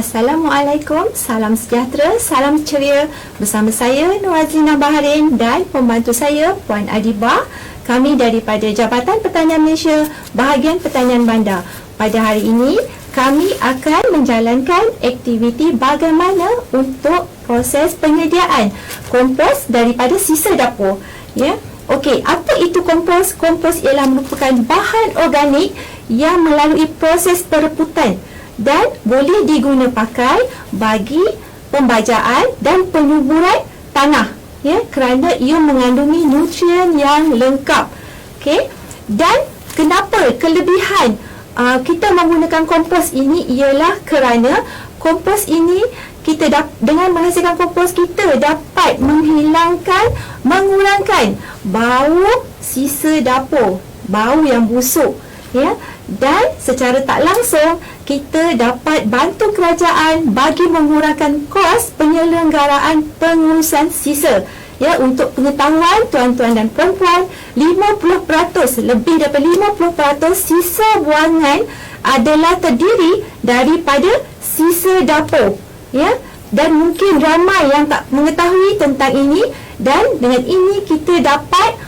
Assalamualaikum, salam sejahtera, salam ceria. Bersama saya Nuazina Baharin dan pembantu saya Puan Adibah. Kami daripada Jabatan Pertanian Malaysia, bahagian Pertanian Bandar. Pada hari ini, kami akan menjalankan aktiviti bagaimana untuk proses penyediaan kompos daripada sisa dapur. Ya. Okey, apa itu kompos? Kompos ialah merupakan bahan organik yang melalui proses pereputan dan boleh diguna pakai bagi pembajaan dan penyuburan tanah, ya, kerana ia mengandungi nutrien yang lengkap. Okey, dan kenapa kelebihan kita menggunakan kompos ini ialah kerana kompos ini dengan menghasilkan kompos kita dapat mengurangkan bau sisa dapur, bau yang busuk, ya, dan secara tak langsung kita dapat bantu kerajaan bagi mengurangkan kos penyelenggaraan pengurusan sisa. Ya, untuk pengetahuan tuan-tuan dan puan-puan, 50%, lebih daripada 50% sisa buangan adalah terdiri daripada sisa dapur. Ya, dan mungkin ramai yang tak mengetahui tentang ini, dan dengan ini kita dapat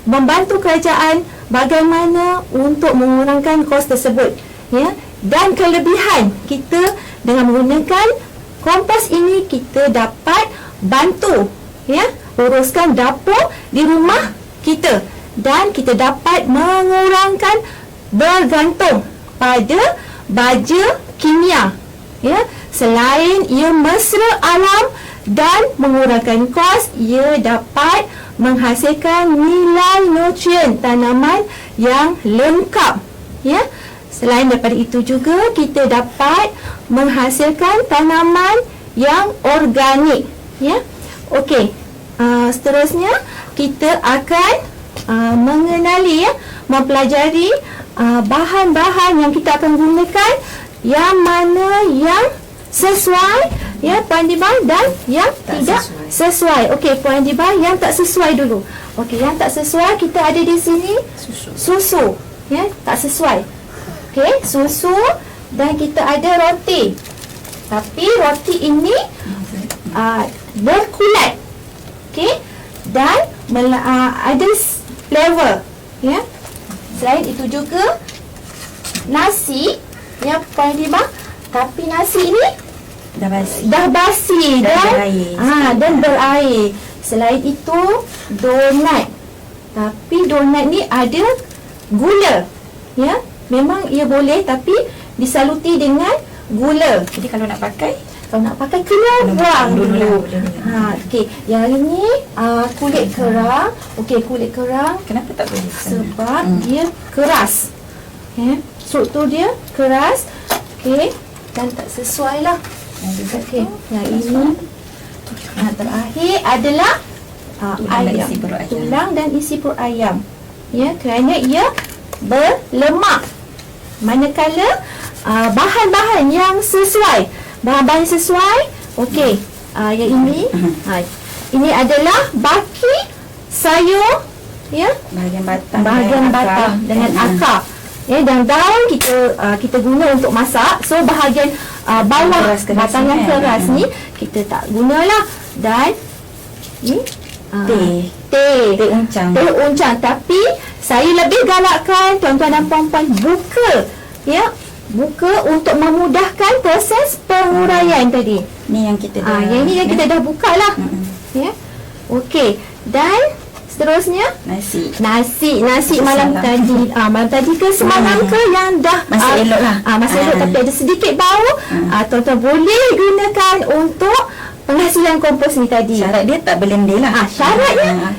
membantu kerajaan bagaimana untuk mengurangkan kos tersebut. Ya, dan kelebihan kita dengan menggunakan kompos ini, kita dapat bantu, ya, uruskan dapur di rumah kita, dan kita dapat mengurangkan bergantung pada baja kimia. Ya, selain ia mesra alam dan mengurangkan kos, ia dapat menghasilkan nilai nutrien tanaman yang lengkap. Ya, selain daripada itu juga kita dapat menghasilkan tanaman yang organik. Ya, okey. Seterusnya kita akan mengenali, mempelajari bahan-bahan yang kita akan gunakan, yang mana yang sesuai, ya, Puan Adibah, dan yang tidak sesuai. Okey, Puan Adibah, yang tak sesuai dulu. Okey, yang tak sesuai kita ada di sini susu, ya, tak sesuai. Okey, susu, dan kita ada roti. Tapi roti ini berkulat, okey, dan ada flavor, ya. Selain itu juga nasi, ya, Puan Adibah, tapi nasi ini dah basi dan berair. Selain itu donat, tapi donat ni ada gula, ya. Memang ia boleh, tapi disaluti dengan gula. Jadi kalau nak pakai kena buang dulu. Okey, yang ini kulit kerang. Okey, kulit kerang kenapa tak boleh? sebab dia keras. Ya, struktur dia keras. Okey, dan tak sesuai lah. Okey, yang ini terakhir adalah ayam, tulang dan isi perut ayam. Ya, kerana ia berlemak. Manakala bahan-bahan yang sesuai, bahan-bahan sesuai. Okey, yang ini ini adalah baki sayur, ya, bahagian batang dengan akar. Ya, dan daun kita guna untuk masak. So bahagian bawah batang yang keras ni kita tak gunalah. Dan ni teh uncang. Tapi saya lebih galakkan tuan-tuan dan puan-puan buka untuk memudahkan proses penguraian tadi. Ni yang kita dah yang ni yang kita dah buka lah. Ya. Okey, dan seterusnya nasi malam tadi. Malam tadi ke semalam ke yang dah masih elok lah. Masih elok, tapi ada sedikit bau. Tuan-tuan boleh gunakan untuk penghasilan kompos ni tadi. Syarat dia tak berlendir lah. Syaratnya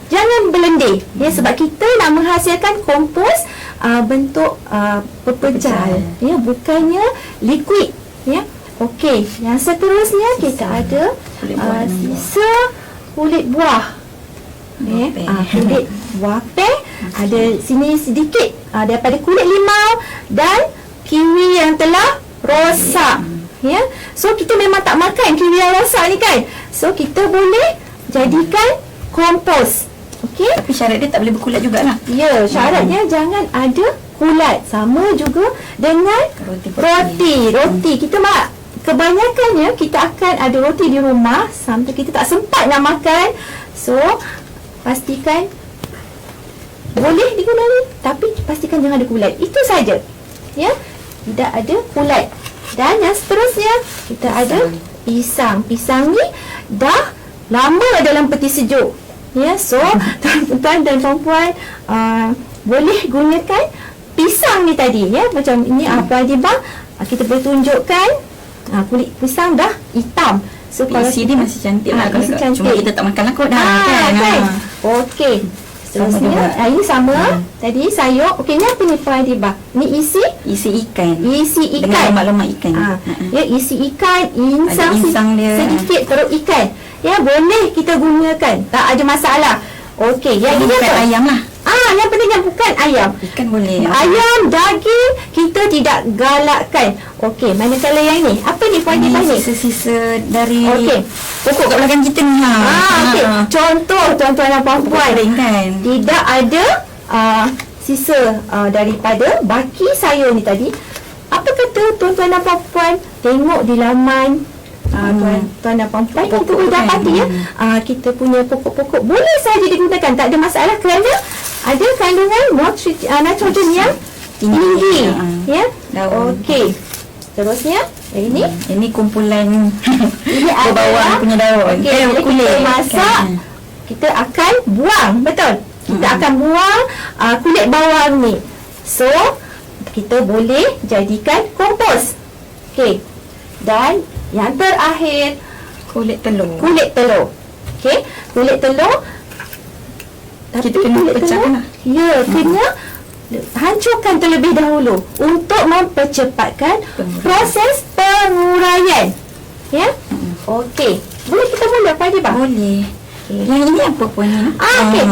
jangan berlendir, ya, sebab kita nak menghasilkan kompos bentuk pepejal, ya, bukannya liquid, ya. Okey, yang seterusnya kita ada sisa kulit buah. Kulit buah peh, ada sini sedikit daripada kulit limau dan kiwi yang telah rosak. Ya, so kita memang tak makan kiwi yang rosak ni kan. So kita boleh jadikan kompos. Okey, tapi syarat dia tak boleh berkulat jugalah. Ya, syaratnya jangan ada kulat. Sama juga dengan roti. Kita kebanyakannya kita akan ada roti di rumah, sampai kita tak sempat nak makan. So, pastikan boleh digunakan, tapi pastikan jangan ada kulat. Itu saja. Ya, tidak ada kulat. Dan yang seterusnya kita ada pisang. Pisang ni dah lama dalam peti sejuk. Ya, so tuan-tuan dan puan-puan boleh gunakan pisang ni tadi, ya. Macam ini Puan Adibah, kita boleh tunjukkan kulit pisang dah hitam. So kalau isi dia masih cantik lah. Masih cantik. Cuma kita tak makan lah kot dah. Kan? Okey. Seterusnya ini sama tadi sayur. Okey, ni apa ni Puan Adibah? Ni isi ikan. Isi ikan. Dengan lemak-lemak ikan. Ya, isi ikan, insang, insang dia. sedikit perut ikan. Ya, boleh kita gunakan. Tak ada masalah. Okey, yang ini bukan apa? ayam lah. Yang penting yang bukan ayam. Ikan boleh. Ayam, daging kita tidak galakkan. Okey, manakala yang ini? Apa ni Puan Adibah ni? Sisa-sisa dari pokok kat Okey. belakang kita ni lah. Okey. Contoh tuan-tuan dan puan-puan, kan? tidak ada sisa daripada baki sayur ni tadi. Apa kata tuan-tuan dan puan-puan tengok di laman tuan-tuan dan puan-puan, kita boleh dapati ya, kita punya pokok-pokok boleh saja digunakan, tak ada masalah kerana ada kandungan nitrogen yang tinggi. Ya. Okey. Terusnya ini kumpulan ini bawang punya daun. Okey, bila kita masak, kita akan buang, betul? Kita akan buang kulit bawang ni. So, kita boleh jadikan kompos. Okey. Dan yang terakhir, kulit telur. Okey, kulit telur. Tapi kita kena pecahkan lah. Ya, kena hancurkan terlebih dahulu untuk mempercepatkan proses penguraian. Ya. Okey. Boleh kita mula Puan Adibah? Boleh. Yang ini apa pun ni? Okey.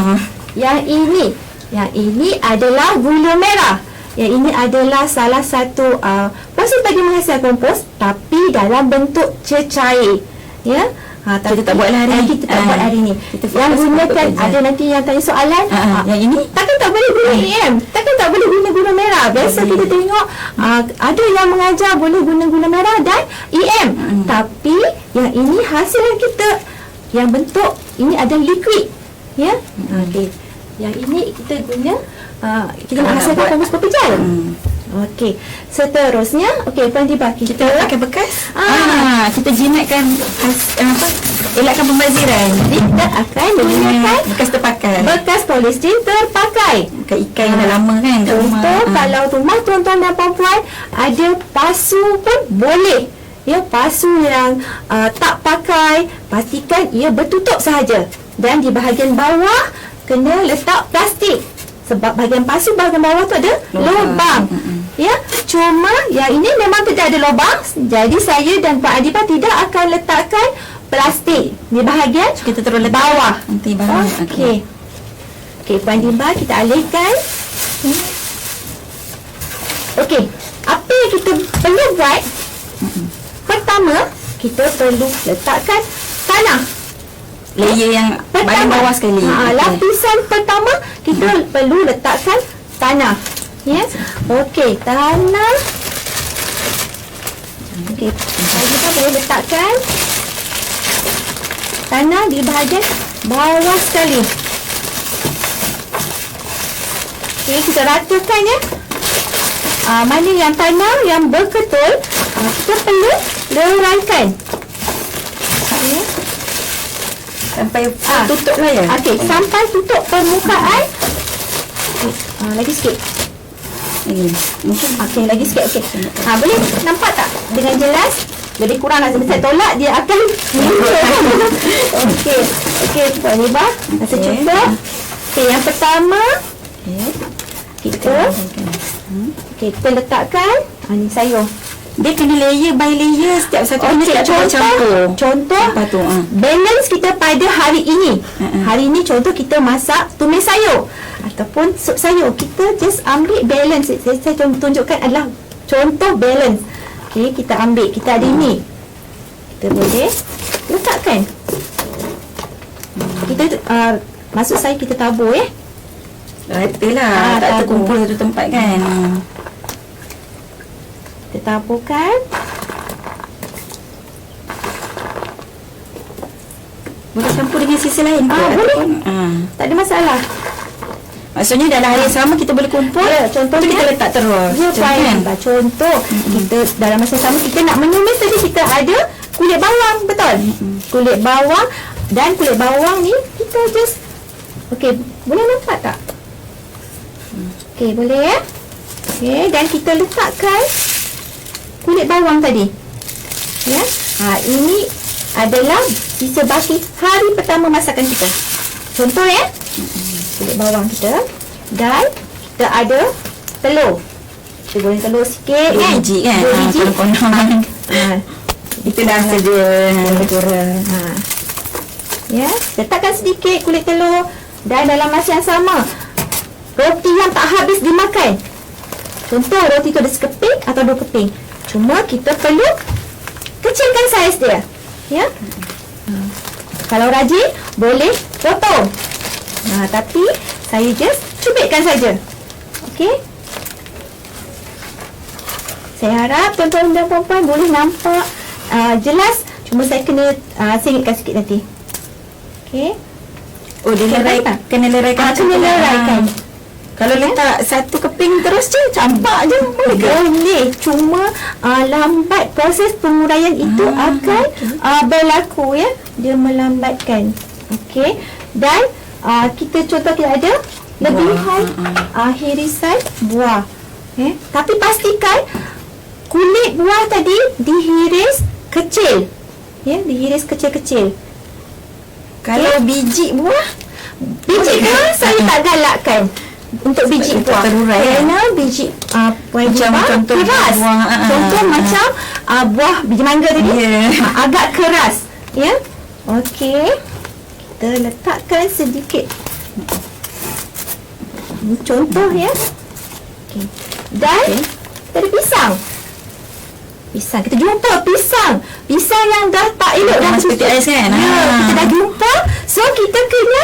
Yang ini adalah gula merah. Yang ini adalah salah satu proses bagi menghasilkan kompos, tapi dalam bentuk cecair. Ya. Kita tak buat hari ni. Kita tak buat hari ni. Yang gunakan, ada nanti yang tanya soalan. Yang ini takkan tak boleh guna EM, takkan tak boleh guna gula merah. Biasa kita tengok ada yang mengajar boleh guna gula merah dan EM. Tapi yang ini hasil yang kita, yang bentuk ini ada liquid. Ya. Okey. Yang ini kita guna kita nak hasilkan kompos pepejal. Okey. Seterusnya, okey Puan Adibah, kita pakai bekas. Kita jinakkan elakkan pembaziran. Kita akan menggunakan bekas terpakai. Bekas polistiren terpakai. Bukan ikan yang dah lama kan kat rumah. Contoh, kalau rumah tuan-tuan dan puan-puan ada pasu pun boleh. Ya, pasu yang tak pakai, pastikan ia bertutup sahaja. Dan di bahagian bawah kena letak plastik. Sebab bahagian pasu, bahagian bawah tu ada lubang. Ya, cuma yang ini memang tidak ada lubang. Jadi saya dan Pak Adibah tidak akan letakkan plastik di bahagian kita terus letak bawah. Nanti barang. Okey. Okey, Puan Adibah, kita alihkan. Okey, apa yang kita perlu buat? Pertama, kita perlu letakkan tanah. Layer yang paling bawah sekali. Lapisan pertama kita perlu letakkan tanah. Ya. Okey, tanah. Okey, kita boleh letakkan tanah di bahagian bawah sekali. Okey, kita ratakan ya. Mana yang tanah yang berketul, kita perlu leraikan. Okay. Sampai tutup lah ya. Okey, sampai tutup permukaan. Okay. Lagi sikit. Okey, lagi sikit. Okey. Boleh nampak tak dengan jelas? Lebih kurang lah. Saya tolak dia akan Okey. Okey, Puan Adibah, rasa cukup. Okey, yang pertama kita kita letakkan ni sayur. Dia kena layer by layer, setiap satu kita contoh balance kita pada hari ini. Hari ini contoh kita masak tumis sayur ataupun sup sayur, kita just ambil balance. Saya tunjukkan adalah contoh balance. Okey, kita ambil, kita ada ini, kita boleh letakkan. Kita Maksud saya kita tabur Rata lah. Tak tabur. terkumpul satu tempat kan. Kita taburkan. Boleh campur dengan sisa lain ke? Boleh. Ataupun, Tak ada masalah. Maksudnya dalam hari yang sama kita boleh kumpul. Contohnya kita letak terus. Ya, Macam fine. kan? Contoh, kita dalam masa yang sama kita nak menumis tadi, kita ada kulit bawang, betul? Kulit bawang, dan kulit bawang ni kita just okey, boleh nampak tak? Okey, boleh Okey, dan kita letakkan kulit bawang tadi. Ya. Ini adalah sisa baki hari pertama masakan kita. Contoh kulit bawang kita, dan kita ada telur. Kita goreng telur sikit 2 biji kan? 2 biji. Konon-konon. Itu dah saja. Kurang. Ya, letakkan sedikit kulit telur, dan dalam masa yang sama roti yang tak habis dimakan. Contoh roti tu ada sekeping atau 2 keping. Cuma kita perlu kecilkan saiz dia. Ya. Kalau rajin boleh potong. Tapi saya just cubitkan saja. Okey. Saya harap tuan-tuan dan puan-puan boleh nampak jelas. Cuma saya kena singitkan sikit nanti. Okey. Oh, dia kena leraikan. Kena leraikan. Kalau letak satu keping terus je, campak je. Boleh. Cuma lambat. Proses penguraian itu akan berlaku, ya. Dia melambatkan. Okey. Dan kita contoh kita ada lebihan hirisan buah. Tapi pastikan kulit buah tadi dihiris kecil. Ya, dihiris kecil-kecil. Kalau biji buah, saya tak galakkan untuk biji Sebab buah. terurai, Kerana biji buah Macam contoh keras. buah, Contoh macam buah biji mangga tadi. Agak keras. Ya. Okey. Kita letakkan sedikit. Contoh, ya. Okey. Dan kita ada pisang. Pisang. Kita jumpa pisang. Pisang yang dah tak elok dah seperti ais kan? Ya, kita dah jumpa. So kita kena,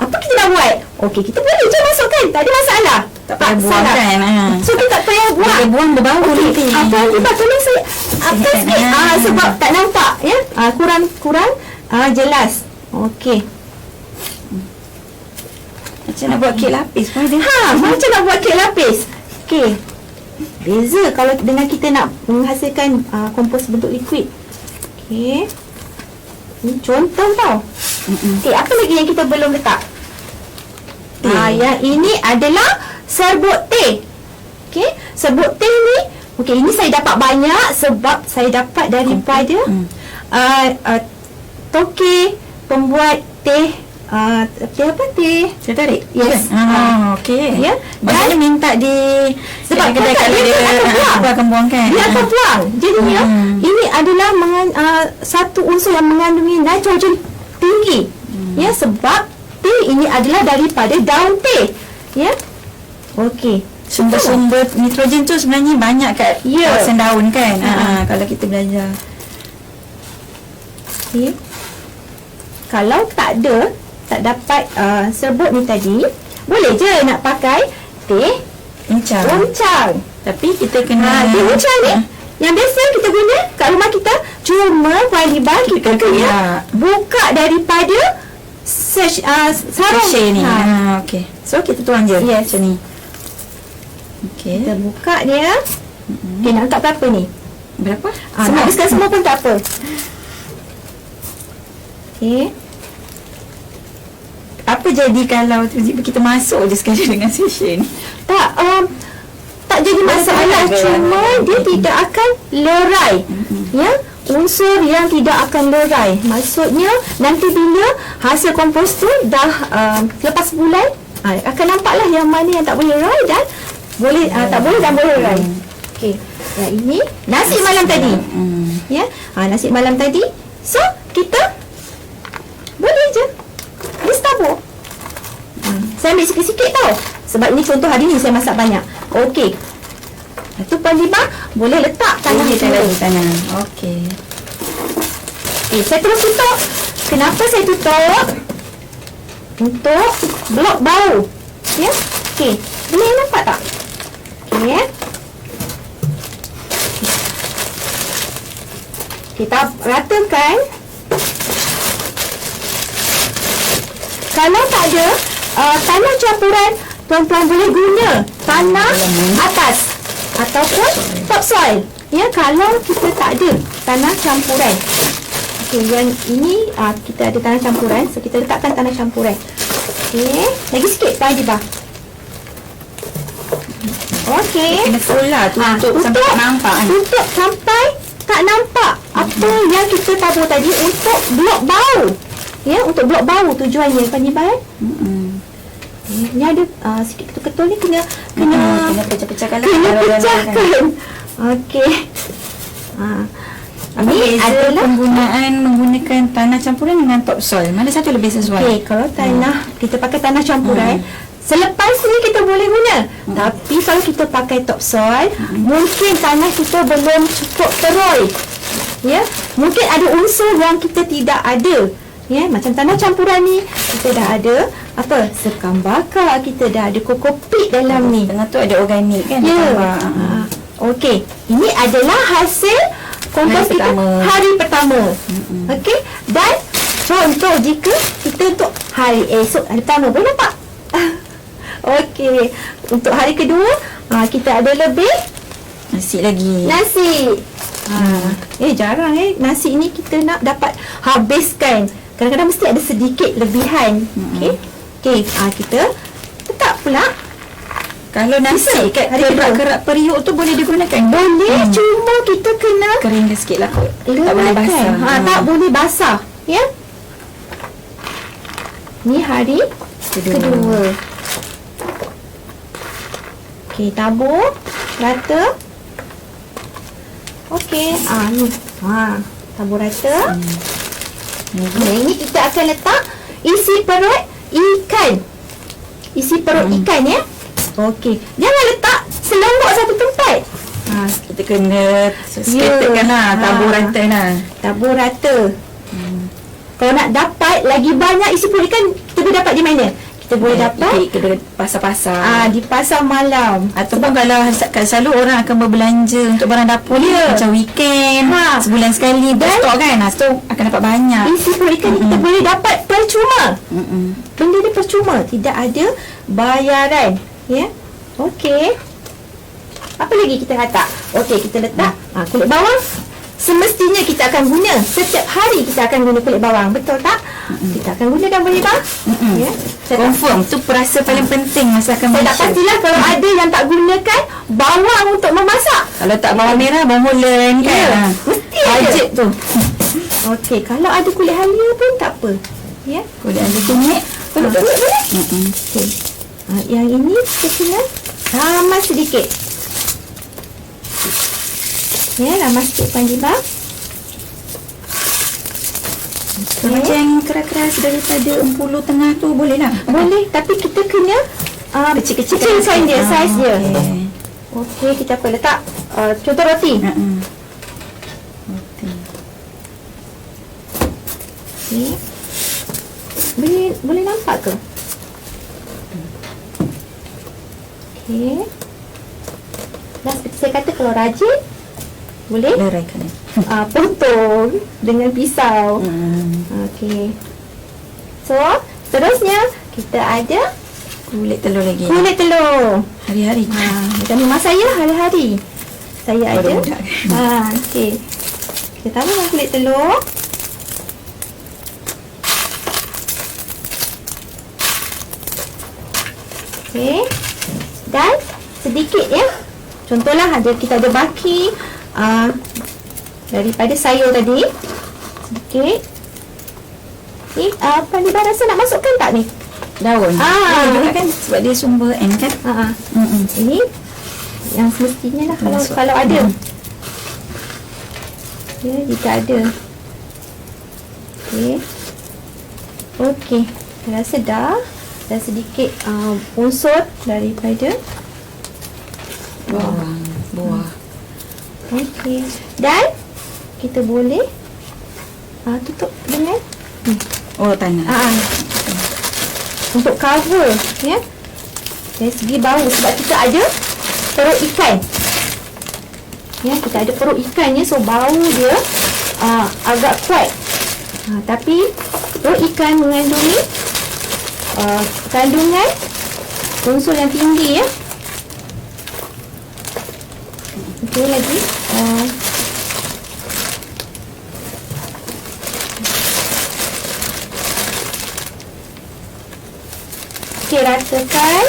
apa kita nak buat? Okey, kita boleh je masukkan. Tak ada masalah. Tak payah buang salah. kan? So kita tak payah buang. Bila buang berbau nanti. Apa tolong saya apa sikit sebab tak nampak, ya. Kurang jelas. Okey. Macam nak buat kek lapis pun ada. Macam nak buat kek lapis. Okey. Beza kalau dengan kita nak menghasilkan kompos bentuk liquid. Okey. Ini contoh tau. Okey, apa lagi yang kita belum letak? Yang ini adalah serbuk teh. Okey, serbuk teh ni, okey, ini saya dapat banyak sebab saya dapat daripada toke pembuat teh. Teh apa? Teh Tertarik? Yes. Okey. Ya. Maksudnya minta di Sebab kedai kakak kalau dia akan buang. aku akan buang kan? Dia akan buang. Jadinya ini adalah satu unsur yang mengandungi nitrogen tinggi. Ya, sebab teh ini adalah daripada daun teh. Ya. Okey. Sumber-sumber nitrogen tu sebenarnya banyak kat kawasan daun kan? Kalau kita belajar. Okey. Kalau tak dapat serbuk ni tadi, boleh je nak pakai teh uncang. Tapi kita kena Teh uncang ni yang biasa kita guna kat rumah kita. Cuma Waliba kita kena buka daripada sarung ni. Okey. So kita tuang je macam ni. Okey. Kita buka dia. Okey, nak angkat berapa ni? Berapa? Semua habiskan semua pun tak apa. Okey. Apa jadi kalau tiba-tiba kita masuk je sekali dengan session? Tak jadi masalah. Cuma dia tidak akan lerai. Ya, unsur yang tidak akan lerai. Maksudnya nanti bila hasil kompos tu dah lepas sebulan, akan nampaklah yang mana yang tak boleh lerai dan boleh tak boleh dan boleh lerai. Okey. Yang ini nasi malam tadi. Ya, nasi malam tadi. So kita boleh je tabur. Saya ambil sikit-sikit tau. Sebab ini contoh hari ni saya masak banyak. Okey. Itu Puan Liba boleh letak tangan di tangan. Okey. Saya terus tutup. Kenapa saya tutup? untuk blok bau. Ya. Okey. Boleh nampak tak? Okey. Kita ratakan. Kalau tak ada tanah campuran, tuan-tuan boleh guna tanah atas ataupun topsoil. Ya, kalau kita tak ada tanah campuran. Okey, yang ini kita ada tanah campuran, so kita letakkan tanah campuran. Okey, lagi sikit Pak Hajibah. Okey. Kena full lah tu untuk sampai tak nampak kan. Untuk sampai tak nampak apa yang kita tabur tadi untuk blok bau. Ya, untuk blok bau tujuannya Pak Hajibah. Ni ada sikit ketul-ketul ni kena pecah-pecahkan lah. Kena pecahkan. Okey. Apa beza penggunaan menggunakan tanah campuran dengan topsoil? Mana satu lebih sesuai? Okey, kalau tanah kita pakai tanah campuran, selepas ni kita boleh guna. Tapi kalau kita pakai topsoil, mungkin tanah kita belum cukup teroi. Ya, mungkin ada unsur yang kita tidak ada. Ya, macam tanah campuran ni kita dah ada apa? Sekam bakar, kita dah ada kokopit dalam ni. Tengah tu ada organik kan? Ya. Okey, ini adalah hasil kompos kita hari pertama. Okey, dan contoh jika kita untuk hari esok, hari pertama, boleh nampak? Okey, untuk hari kedua kita ada lebih nasi lagi. Nasi. Jarang nasi ni kita nak dapat habiskan. Kadang-kadang mesti ada sedikit lebihan. Okey, kita letak pula. Kalau nasi kat kerak periuk tu boleh digunakan? Boleh, cuma kita kena kering dia sikit lah kot. Tak boleh basah. Tak boleh basah. Ya. Ni hari kedua. Okey, tabur rata. Okey, ni. Tabur rata. Ini kita akan letak isi perut ikan. Isi perut ikan ya. Okey, jangan letak selonggok satu tempat. Kita kena scatterkan lah, tabur rata lah. Tabur rata. Kalau nak dapat lagi banyak isi perut ikan, kita boleh dapat di mana? Kita boleh dapat ke pasar-pasar. di pasar malam. Ataupun kalau selalu orang akan berbelanja untuk barang dapur ni macam weekend, sebulan sekali stok kan. Stok akan dapat banyak. Isi perut ikan ni kita boleh dapat percuma. Benda ni percuma, tidak ada bayaran. Ya. Okey. Apa lagi kita letak? Okey, kita letak kulit bawang. Semestinya kita akan guna. Setiap hari kita akan guna kulit bawang. Betul tak? Kita akan guna dan boleh bang. Ya. Confirm. Tu perasa paling penting masakan Saya tak Malaysia. pastilah kalau ada yang tak gunakan bawang untuk memasak. Kalau tak bawang merah, bawang Holland kan. Ya, mesti ada. Wajib tu. Okey, kalau ada kulit halia pun tak apa. Ya. Kulit halia kunyit. Boleh. Okey. Yang ini kita kena ramas sedikit. Ya, ramas sikit panjang. Macam yang keras-keras daripada empulu tengah tu boleh lah. Boleh, tapi kita kena kecil-kecilkan dia, saiz dia. Okey, kita apa letak contoh roti. Roti. Okey. Boleh nampak ke? Okey. Dan seperti saya kata, kalau rajin boleh Leraikan. potong dengan pisau. Okey. So, seterusnya kita ada Kulit telur lagi. kulit telur. Hari-hari. Macam rumah saya hari-hari. Saya ada. Budak. Okey. Kita taruh dengan kulit telur. Okey. Dan sedikit ya. Contohlah kita ada baki daripada sayur tadi. Sedikit. Ni apa ni, rasa nak masukkan tak ni? Daun. Juga kan sebab dia sumber N kan. Ini yang semestinya lah kalau ada. Ya, jika ada. Okey. Okey. Saya rasa dah sedikit unsur daripada buah. Okey. Dan kita boleh tutup dengan Oh, tanah. untuk cover, ya. Dari segi bau sebab kita ada perut ikan. Ya, kita ada perut ikannya, so bau dia agak kuat. Tapi perut ikan mengandungi kandungan unsur yang tinggi, ya. Okey, lagi okey, ratakan.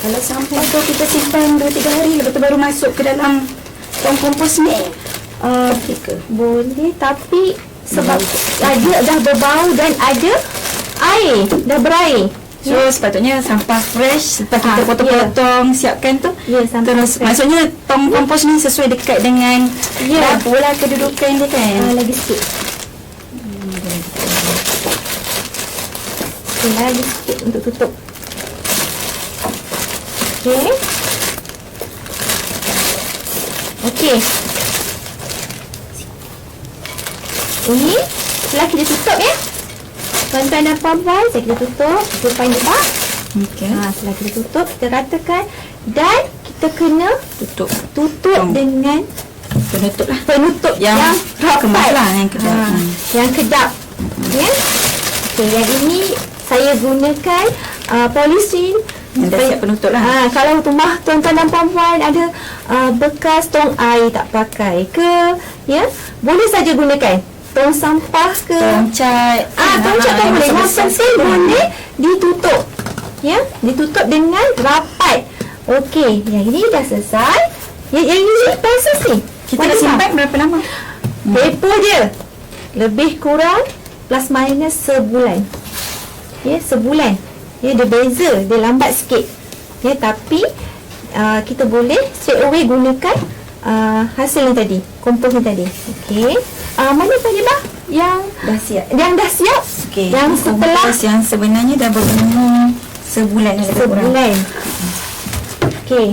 Kalau sampah tu kita simpan 2-3 hari, lepas tu baru masuk ke dalam tong kompos ni. Okey ke? Boleh, tapi sebab ada dah berbau dan ada air, dah berair. So sepatutnya sampah fresh lepas kita potong-potong, siapkan tu. Ya, sampah Terus fresh. maksudnya tong kompos ni sesuai dekat dengan dapur lah kedudukan dia kan. Lagi sikit. Okay, lagi sikit untuk tutup. Okey. Okey. Ini setelah kita tutup, ya. Tuan-tuan dan puan-puan, saya kita tutup tutupan dia, Pak. Okey. Setelah kita tutup, kita ratakan dan kita kena Tutup dengan penutup lah. penutup Yang kemas lah, yang kedap. Yang kedap. Ya. Okey, yang ini saya gunakan polisin. Yang dah siap penutup lah. Kalau rumah tuan-tuan dan puan-puan ada bekas tong air tak pakai ke, ya, boleh saja gunakan tong sampah ke, Tong cat. tong cat pun boleh. Yang penting boleh ditutup, ya, ditutup dengan rapat. Okey, yang ini dah selesai. Yang ini proses ni Kita dah simpan berapa lama? Depo dia lebih kurang plus minus sebulan. Ya, sebulan. Ya, dia beza, dia lambat sikit. Ya, tapi kita boleh straight away gunakan hasil yang tadi, kompos yang tadi. Okey. Mana tadi, Bah? Yang Dah siap. Yang dah siap? Okey. Yang setelah kompos yang sebenarnya dah berumur sebulan lebih kurang. sebulan. Okey.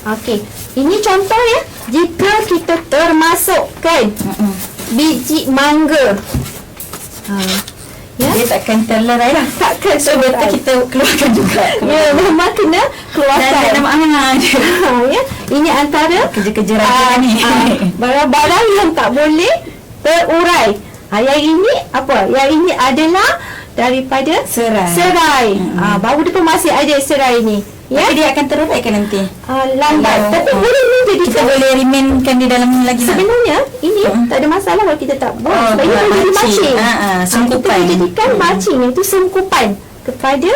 Okey. Ini contoh, ya. Jika kita termasukkan biji mangga. Ya. Dia takkan terlerai lah. Takkan So better terlerai. kita keluarkan juga. Ya, memang kena keluarkan. Dan nama dia. Ya, ini antara Kerja-kerja rajin ni. barang-barang yang tak boleh terurai. Yang ini apa? Yang ini adalah daripada serai. Baru dia pun masih ada serai ni. Ya, Tapi dia akan terurai kan nanti? lambat. Tapi boleh ni jadi Kita boleh remainkan di dalam ni lagi lah. sebenarnya ini tak ada masalah kalau kita tak buat. Sebab ini buat boleh jadi mulching. mulching. Sungkupan. Kita boleh jadikan mulching, iaitu sungkupan kepada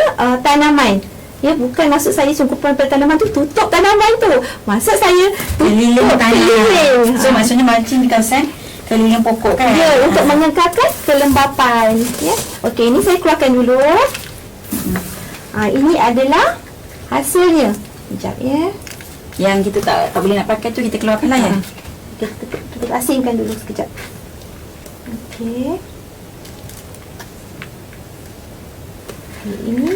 tanaman. Ya, bukan maksud saya sungkupan pada tanaman tu tutup tanaman tu. Maksud saya Keliling tutup tanah. keliling. So maksudnya mulching di kawasan keliling pokok kan? Ya, untuk mengekalkan kelembapan. Ya. Okey, ini saya keluarkan dulu. Ini adalah hasilnya. Sekejap, ya. Yang kita tak boleh nak pakai tu kita keluarkan lah ya? Kita asingkan dulu sekejap. Okey. Ini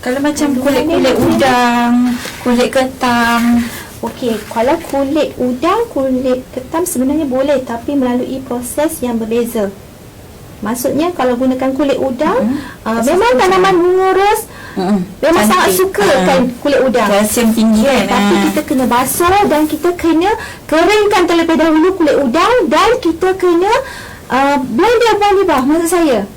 Kalau macam kulit-kulit udang, kulit ketam. okey, kalau kulit udang, kulit ketam sebenarnya boleh, tapi melalui proses yang berbeza. Maksudnya kalau gunakan kulit udang, memang tanaman mengurus, memang sangat suka kan kulit udang. Kalsium tinggi kan? Tapi kita kena basuh dan kita kena keringkan terlebih dahulu kulit udang dan kita kena blender maksud saya.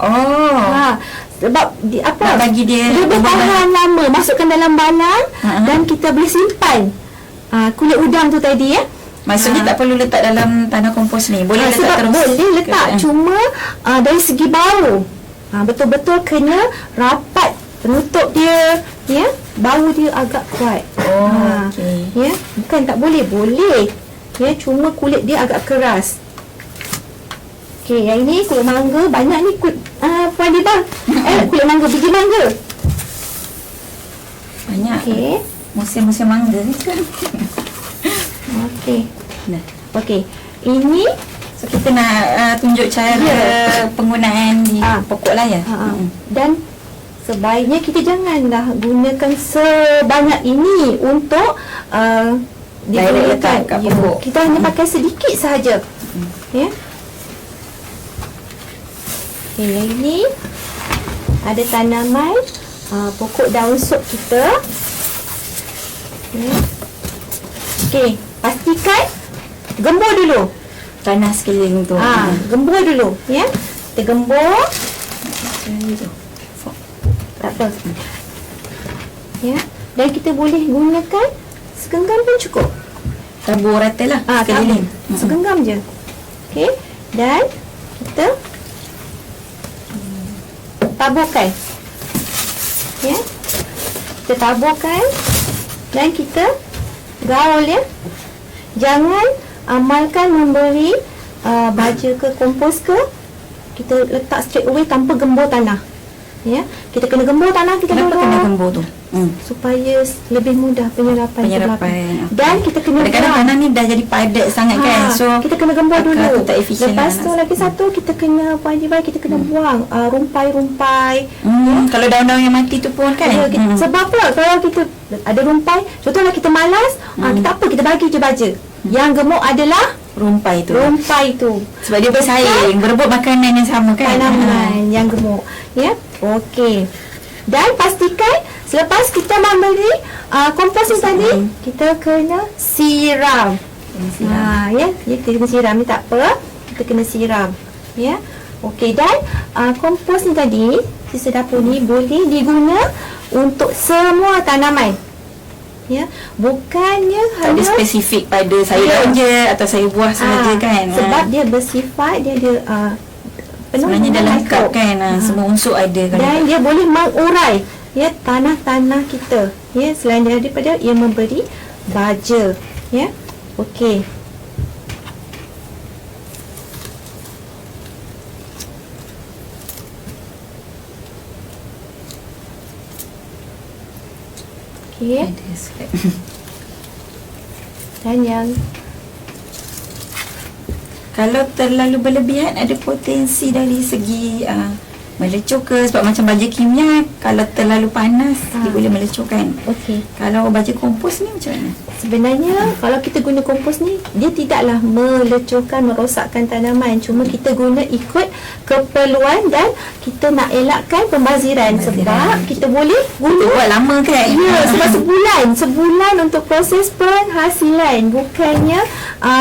Sebab Nak bagi dia lebih tahan lama, masukkan dalam balang dan kita boleh simpan kulit udang tu tadi, ya. Maksudnya tak perlu letak dalam tanah kompos ni. Boleh letak sebab terus. boleh letak, cuma dari segi bau betul-betul kena rapat penutup dia, ya. Bau dia agak kuat. Okey. Ya, bukan tak boleh, boleh. Ya, cuma kulit dia agak keras. Okey, yang ini kulit mangga, banyak ni Puan Dibah. Kulit mangga, biji mangga. Banyak. Okey. Musim-musim mangga ni kan. Okey. Nah. Okey. Ini So kita nak tunjuk cara penggunaan di pokok lah ya. dan sebaiknya kita janganlah gunakan sebanyak ini untuk Direct letak kat pokok. Kita hanya pakai sedikit sahaja. Ya. Okey, yang ini ada tanaman pokok daun sup kita. Ya. Okey, pastikan gembur dulu. Tanah sekeliling tu. Gembur dulu, ya. Kita gembur. Tak apa. Ya. Dan kita boleh gunakan segenggam pun cukup. Tabur rata lah sekeliling. Segenggam je. Okey. Dan kita taburkan. Ya. Kita taburkan dan kita gaul, ya. Jangan amalkan memberi baja ke kompos ke, kita letak straight away tanpa gembur tanah. Ya, kita kena gembur tanah, kita Kenapa kena gembur tu? Supaya lebih mudah penyerapan. Dan kita kena kadang-kadang tanah ni dah jadi padat sangat kan. So kita kena gembur dulu. Tak efisien. Lepas tu lagi satu, kita kena kita kena buang rumpai-rumpai. Kalau daun-daun yang mati tu pun kan. Sebab apa? Kalau kita ada rumpai, contohlah kita malas, tak apa, kita bagi je baja. Yang gemuk adalah rumpai tu. Sebab dia bersaing, berebut makanan yang sama kan. Tanaman yang gemuk. Ya. Okey. Dan pastikan selepas kita memberi kompos ni tadi, kita kena siram. Ya, kita kena siram ni tak apa. Kita kena siram. Ya. Okey, dan kompos ni tadi, sisa dapur ni boleh diguna untuk semua tanaman. Ya, bukannya hanya spesifik pada sayur daun je atau sayur buah sahaja kan. Sebab dia bersifat, dia ada sebenarnya dah lengkap kan. Semua unsur ada kan. Dan dia boleh mengurai, ya, tanah-tanah kita. Ya, selain daripada ia memberi baja. Ya. Okey. Okey. Dan yang kalau terlalu berlebihan ada potensi dari segi melecur ke, sebab macam baja kimia kalau terlalu panas dia boleh melecur kan. Okey. Kalau baja kompos ni macam mana? Sebenarnya kalau kita guna kompos ni, dia tidaklah melecurkan, merosakkan tanaman. Cuma kita guna ikut keperluan dan kita nak elakkan pembaziran. Sebab kita boleh guna buat lama kan. Ya, sebab sebulan untuk proses penghasilan. Bukannya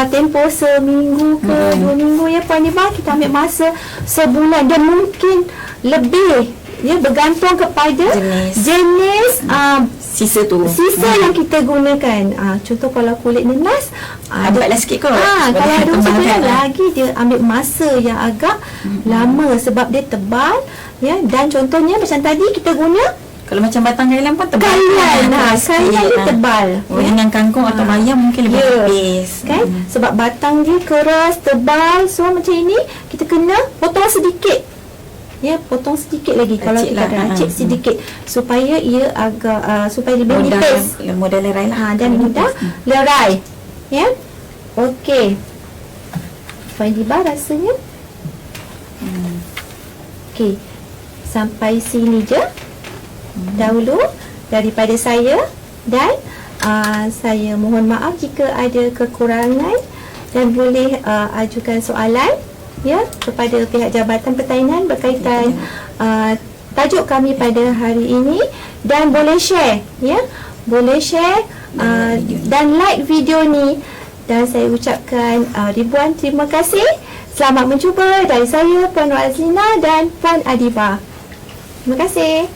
tempoh seminggu ke 2 minggu, ya Puan Nibah. Kita ambil masa sebulan dan mungkin lebih. Ya, bergantung kepada jenis sisa yang kita gunakan. Contoh kalau kulit nenas, lambatlah sikit kot. Kalau ada sebulan lagi, dia ambil masa yang agak lama sebab dia tebal. Ya, dan contohnya macam tadi kita guna, kalau macam batang kailan pun tebal. Kailan dia tebal. Dengan kangkung atau bayam mungkin lebih tipis kan. Sebab batang dia keras, tebal. So macam ini kita kena potong sedikit. Ya, potong sedikit lagi. Kalau kita racik sedikit supaya ia agak supaya lebih nipis, mudah lerai lah. Dan mudah lerai. Ya. Okey. Puan Nibah rasanya okey. Sampai sini je dahulu daripada saya. Dan saya mohon maaf jika ada kekurangan, dan boleh ajukan soalan, ya, kepada pihak Jabatan Pertanian berkaitan tajuk kami pada hari ini. Dan boleh share, ya, boleh share dan like video ni. Dan saya ucapkan ribuan terima kasih. Selamat mencuba dari saya, Puan Razlina dan Puan Adibah. Terima kasih.